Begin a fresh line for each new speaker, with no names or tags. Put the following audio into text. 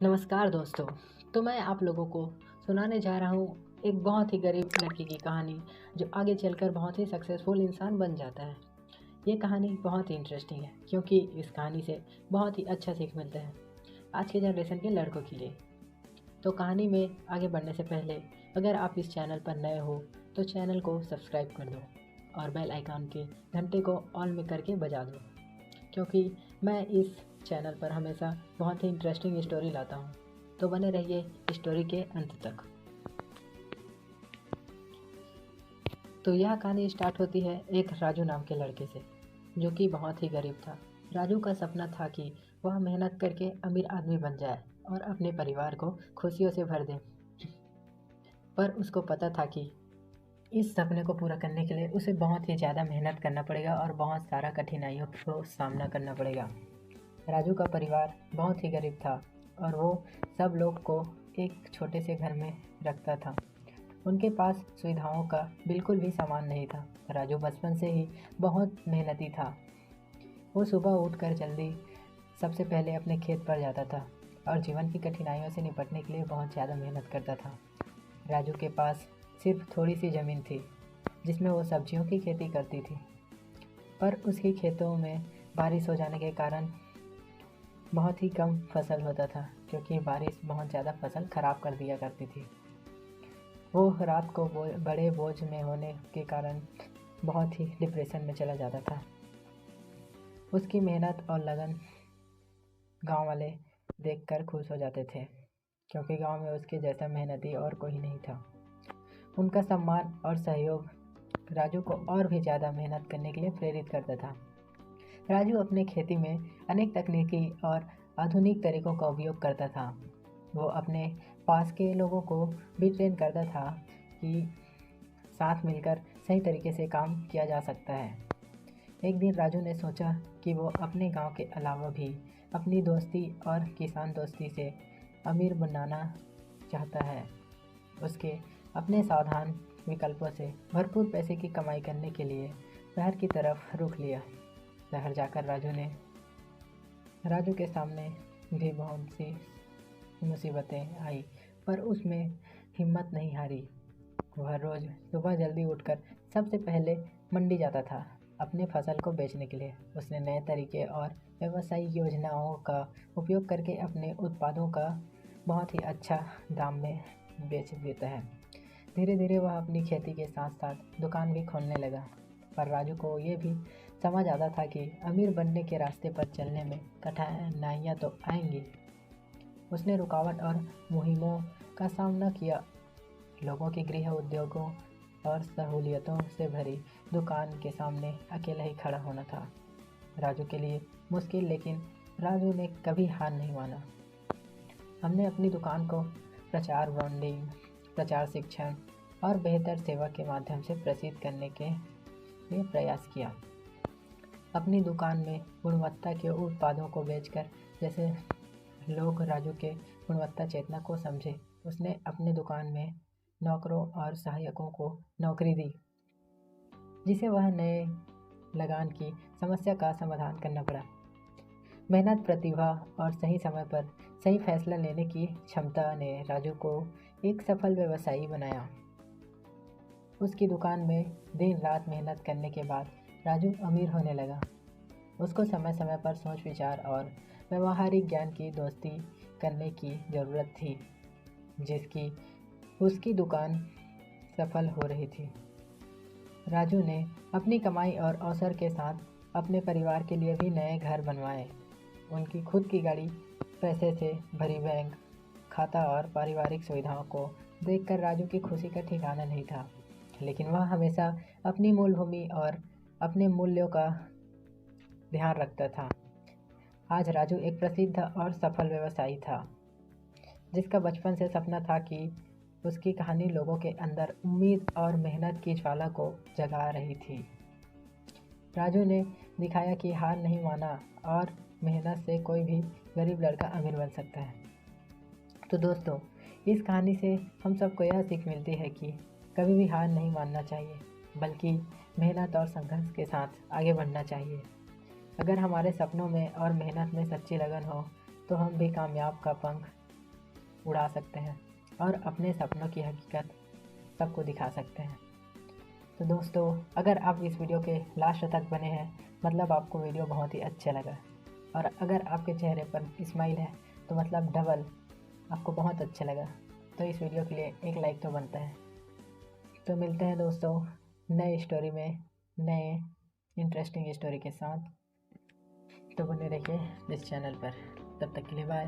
नमस्कार दोस्तों। तो मैं आप लोगों को सुनाने जा रहा हूँ एक बहुत ही गरीब लड़की की कहानी, जो आगे चलकर बहुत ही सक्सेसफुल इंसान बन जाता है। ये कहानी बहुत ही इंटरेस्टिंग है क्योंकि इस कहानी से बहुत ही अच्छा सीख मिलता है आज के जनरेशन के लड़कों के लिए। तो कहानी में आगे बढ़ने से पहले अगर आप इस चैनल पर नए हो तो चैनल को सब्सक्राइब कर दो और बेल आइकन के घंटे को ऑल में करके बजा दो, क्योंकि मैं इस चैनल पर हमेशा बहुत ही इंटरेस्टिंग स्टोरी लाता हूँ। तो बने रहिए स्टोरी के अंत तक। तो यह कहानी स्टार्ट होती है एक राजू नाम के लड़के से, जो कि बहुत ही गरीब था। राजू का सपना था कि वह मेहनत करके अमीर आदमी बन जाए और अपने परिवार को खुशियों से भर दे। पर उसको पता था कि इस सपने को पूरा करने के लिए उसे बहुत ही ज़्यादा मेहनत करना पड़ेगा और बहुत सारा कठिनाइयों को सामना करना पड़ेगा। राजू का परिवार बहुत ही गरीब था और वो सब लोग को एक छोटे से घर में रखता था। उनके पास सुविधाओं का बिल्कुल भी सामान नहीं था। राजू बचपन से ही बहुत मेहनती था। वो सुबह उठकर जल्दी सबसे पहले अपने खेत पर जाता था और जीवन की कठिनाइयों से निपटने के लिए बहुत ज़्यादा मेहनत करता था। राजू के पास सिर्फ थोड़ी सी ज़मीन थी जिसमें वो सब्जियों की खेती करती थी, पर उसके खेतों में बारिश हो जाने के कारण बहुत ही कम फसल होता था, क्योंकि बारिश बहुत ज़्यादा फसल ख़राब कर दिया करती थी। वो रात को बड़े बोझ में होने के कारण बहुत ही डिप्रेशन में चला जाता था। उसकी मेहनत और लगन गांव वाले देखकर खुश हो जाते थे, क्योंकि गांव में उसके जैसा मेहनती और कोई नहीं था। उनका सम्मान और सहयोग राजू को और भी ज़्यादा मेहनत करने के लिए प्रेरित करता था। राजू अपने खेती में अनेक तकनीकी और आधुनिक तरीकों का उपयोग करता था। वो अपने पास के लोगों को भी ट्रेन करता था कि साथ मिलकर सही तरीके से काम किया जा सकता है। एक दिन राजू ने सोचा कि वो अपने गांव के अलावा भी अपनी दोस्ती और किसान दोस्ती से अमीर बनाना चाहता है। उसके अपने सावधान विकल्पों से भरपूर पैसे की कमाई करने के लिए शहर की तरफ रुख लिया। शहर जाकर राजू के सामने भी बहुत सी मुसीबतें आई, पर उसमें हिम्मत नहीं हारी। वह रोज़ सुबह जल्दी उठकर सबसे पहले मंडी जाता था अपने फसल को बेचने के लिए। उसने नए तरीके और व्यावसायिक योजनाओं का उपयोग करके अपने उत्पादों का बहुत ही अच्छा दाम में बेच देता है। धीरे धीरे वह अपनी खेती के साथ साथ दुकान भी खोलने लगा। पर राजू को ये भी समझ आता था कि अमीर बनने के रास्ते पर चलने में कठिनाइयाँ तो आएंगी। उसने रुकावट और मुहिमों का सामना किया। लोगों के गृह उद्योगों और सहूलियतों से भरी दुकान के सामने अकेला ही खड़ा होना था राजू के लिए मुश्किल, लेकिन राजू ने कभी हार नहीं माना। हमने अपनी दुकान को प्रचार, ब्रांडिंग, प्रचार, शिक्षण और बेहतर सेवा के माध्यम से प्रसिद्ध करने के लिए प्रयास किया। अपनी दुकान में गुणवत्ता के उत्पादों को बेचकर जैसे लोग राजू के गुणवत्ता चेतना को समझे, उसने अपने दुकान में नौकरों और सहायकों को नौकरी दी, जिसे वह नए लगान की समस्या का समाधान करना पड़ा। मेहनत, प्रतिभा और सही समय पर सही फैसला लेने की क्षमता ने राजू को एक सफल व्यवसायी बनाया। उसकी दुकान में दिन रात मेहनत करने के बाद राजू अमीर होने लगा। उसको समय समय पर सोच विचार और व्यवहारिक ज्ञान की दोस्ती करने की ज़रूरत थी, जिसकी उसकी दुकान सफल हो रही थी। राजू ने अपनी कमाई और अवसर के साथ अपने परिवार के लिए भी नए घर बनवाए। उनकी खुद की गाड़ी, पैसे से भरी बैंक खाता और पारिवारिक सुविधाओं को देखकर राजू की खुशी का ठिकाना नहीं था, लेकिन वह हमेशा अपनी मूल भूमि और अपने मूल्यों का ध्यान रखता था। आज राजू एक प्रसिद्ध और सफल व्यवसायी था, जिसका बचपन से सपना था कि उसकी कहानी लोगों के अंदर उम्मीद और मेहनत की ज्वाला को जगा रही थी। राजू ने दिखाया कि हार नहीं माना और मेहनत से कोई भी गरीब लड़का अमीर बन सकता है। तो दोस्तों, इस कहानी से हम सबको यह सीख मिलती है कि कभी भी हार नहीं मानना चाहिए, बल्कि मेहनत और संघर्ष के साथ आगे बढ़ना चाहिए। अगर हमारे सपनों में और मेहनत में सच्ची लगन हो तो हम भी कामयाब का पंख उड़ा सकते हैं और अपने सपनों की हकीकत सबको दिखा सकते हैं। तो दोस्तों, अगर आप इस वीडियो के लास्ट तक बने हैं मतलब आपको वीडियो बहुत ही अच्छा लगा, और अगर आपके चेहरे पर स्माइल है तो मतलब डबल आपको बहुत अच्छा लगा। तो इस वीडियो के लिए एक लाइक तो बनता है। तो मिलते हैं दोस्तों नए स्टोरी में, नए इंटरेस्टिंग स्टोरी के साथ। तो बने रहिए इस चैनल पर। तब तक के लिए बाय।